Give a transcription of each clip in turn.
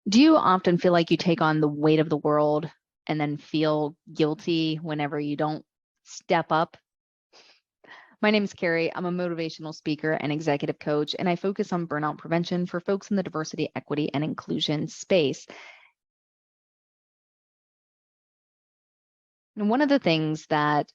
Do you often feel like you take on the weight of the world and then feel guilty whenever you don't step up? My name is Carrie. I'm a motivational speaker and executive coach, and I focus on burnout prevention for folks in the diversity, equity, and inclusion space. And one of the things that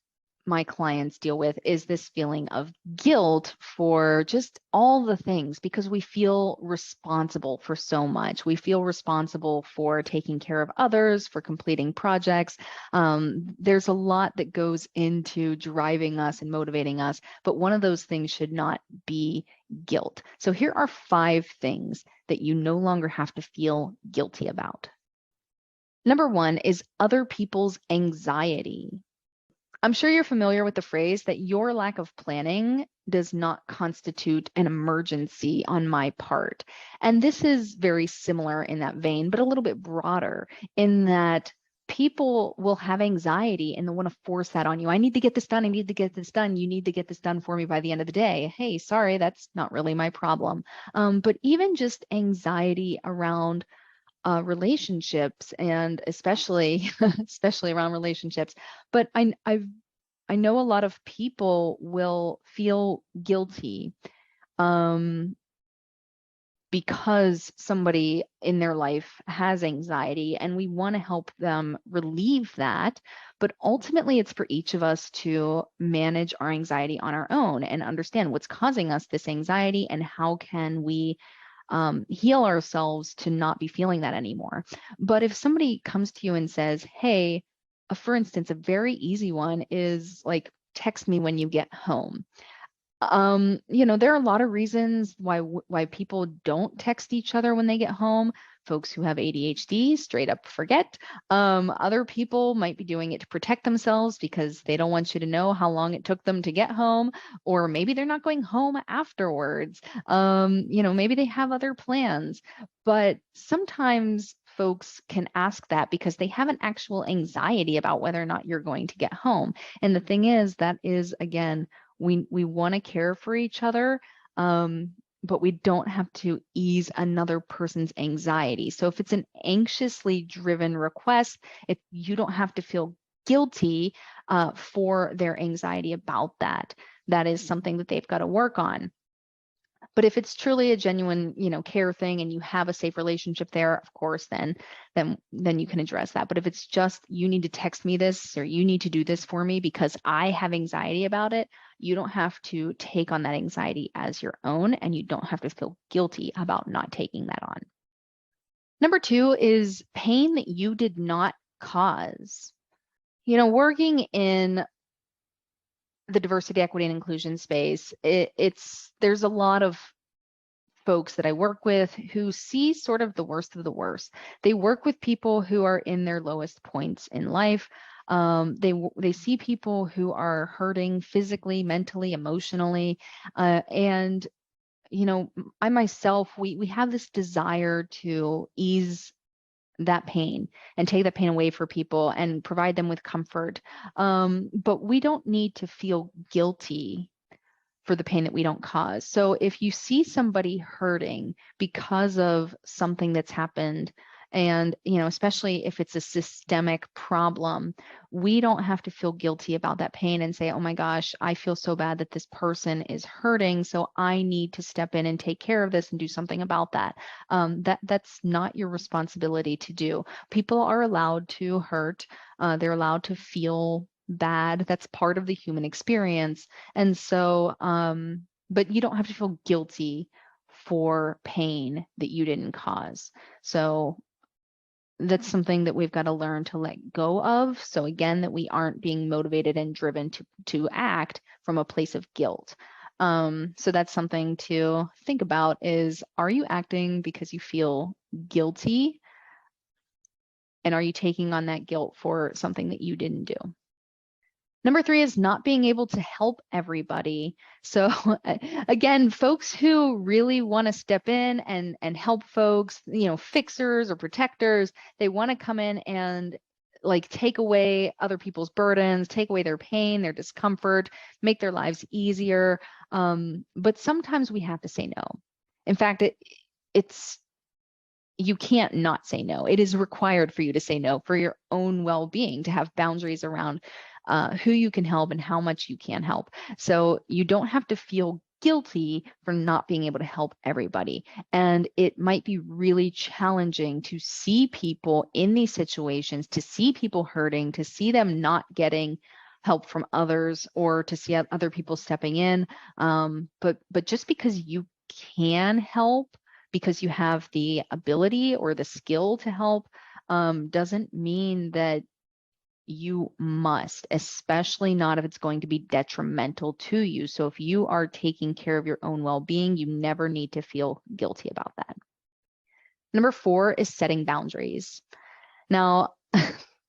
my clients deal with is this feeling of guilt for just all the things because we feel responsible for so much. We feel responsible for taking care of others, for completing projects. There's a lot that goes into driving us and motivating us, but one of those things should not be guilt. So here are 5 things that you no longer have to feel guilty about. Number one is other people's anxiety. I'm sure you're familiar with the phrase that your lack of planning does not constitute an emergency on my part. And this is very similar in that vein, but a little bit broader in that people will have anxiety and they want to force that on you. I need to get this done. I need to get this done. You need to get this done for me by the end of the day. Hey, sorry, that's not really my problem. But even just anxiety around relationships and especially especially around relationships. But I know a lot of people will feel guilty um, because somebody in their life has anxiety, and we want to help them relieve that. But ultimately, it's for each of us to manage our anxiety on our own and understand what's causing us this anxiety and how can we heal ourselves to not be feeling that anymore. But if somebody comes to you and says, hey, for instance, a very easy one is like, text me when you get home. There are a lot of reasons why people don't text each other when they get home. Folks who have ADHD straight up forget. Other people might be doing it to protect themselves because they don't want you to know how long it took them to get home, or maybe they're not going home afterwards. Maybe they have other plans. But sometimes folks can ask that because they have an actual anxiety about whether or not you're going to get home. And the thing is, that is, again, we want to care for each other, but we don't have to ease another person's anxiety. So if it's an anxiously driven request, if you don't have to feel guilty for their anxiety about that, that is something that they've got to work on. But if it's truly a genuine, care thing and you have a safe relationship there, of course, then you can address that. But if it's just you need to text me this or you need to do this for me because I have anxiety about it, you don't have to take on that anxiety as your own, and you don't have to feel guilty about not taking that on. Number 2 is pain that you did not cause. Working in the diversity, equity, and inclusion space, there's a lot of folks that I work with who see sort of the worst of the worst. They work with people who are in their lowest points in life. They see people who are hurting physically, mentally, emotionally, and I myself, we have this desire to ease that pain and take that pain away for people and provide them with comfort. But we don't need to feel guilty for the pain that we don't cause. So if you see somebody hurting because of something that's happened, and especially if it's a systemic problem, we don't have to feel guilty about that pain and say, oh my gosh, I feel so bad that this person is hurting, so I need to step in and take care of this and do something about that. That's not your responsibility to do. People are allowed to hurt. They're allowed to feel bad. That's part of the human experience. And so, but you don't have to feel guilty for pain that you didn't cause. So that's something that we've got to learn to let go of. So again, that we aren't being motivated and driven to act from a place of guilt. So that's something to think about is, are you acting because you feel guilty? And are you taking on that guilt for something that you didn't do? Number 3 is not being able to help everybody. So again, folks who really want to step in and help folks, fixers or protectors, they want to come in and like take away other people's burdens, take away their pain, their discomfort, make their lives easier. But sometimes we have to say no. In fact, it's you can't not say no. It is required for you to say no for your own well-being, to have boundaries around who you can help and how much you can help. So you don't have to feel guilty for not being able to help everybody. And it might be really challenging to see people in these situations, to see people hurting, to see them not getting help from others, or to see other people stepping in. But just because you can help, because you have the ability or the skill to help, doesn't mean that you must, especially not if it's going to be detrimental to you. So if you are taking care of your own well-being, you never need to feel guilty about that. Number 4 is setting boundaries. Now,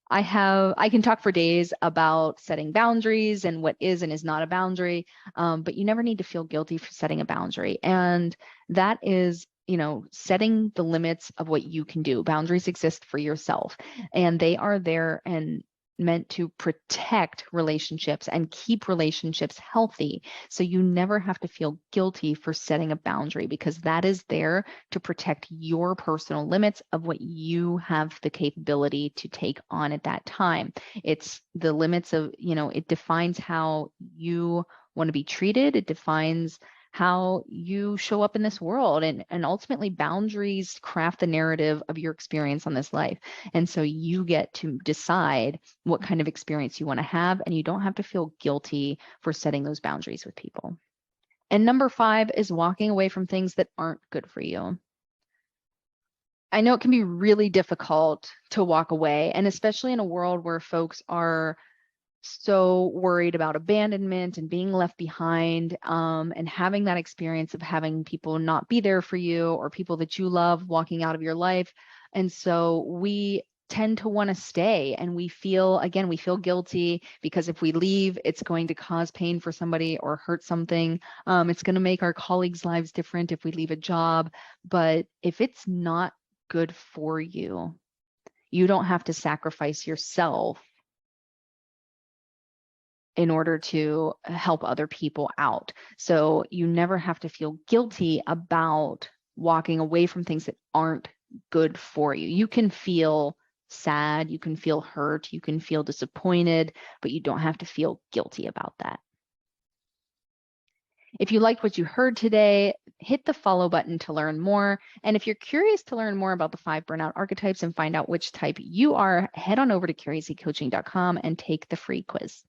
I can talk for days about setting boundaries and what is and is not a boundary, but you never need to feel guilty for setting a boundary. And that is, setting the limits of what you can do. Boundaries exist for yourself, and they are there and meant to protect relationships and keep relationships healthy. So you never have to feel guilty for setting a boundary, because that is there to protect your personal limits of what you have the capability to take on at that time. It's the limits of, it defines how you want to be treated. It defines how you show up in this world. And ultimately, boundaries craft the narrative of your experience on this life. And so you get to decide what kind of experience you want to have, and you don't have to feel guilty for setting those boundaries with people. And number 5 is walking away from things that aren't good for you. I know it can be really difficult to walk away, and especially in a world where folks are so worried about abandonment and being left behind, and having that experience of having people not be there for you, or people that you love walking out of your life. And so we tend to want to stay, and we feel guilty because if we leave, it's going to cause pain for somebody or hurt something. It's going to make our colleagues' lives different if we leave a job. But if it's not good for you, you don't have to sacrifice yourself in order to help other people out. So you never have to feel guilty about walking away from things that aren't good for you. You can feel sad, you can feel hurt, you can feel disappointed, but you don't have to feel guilty about that. If you liked what you heard today, hit the follow button to learn more. And if you're curious to learn more about the 5 burnout archetypes and find out which type you are, head on over to curiouslycoaching.com and take the free quiz.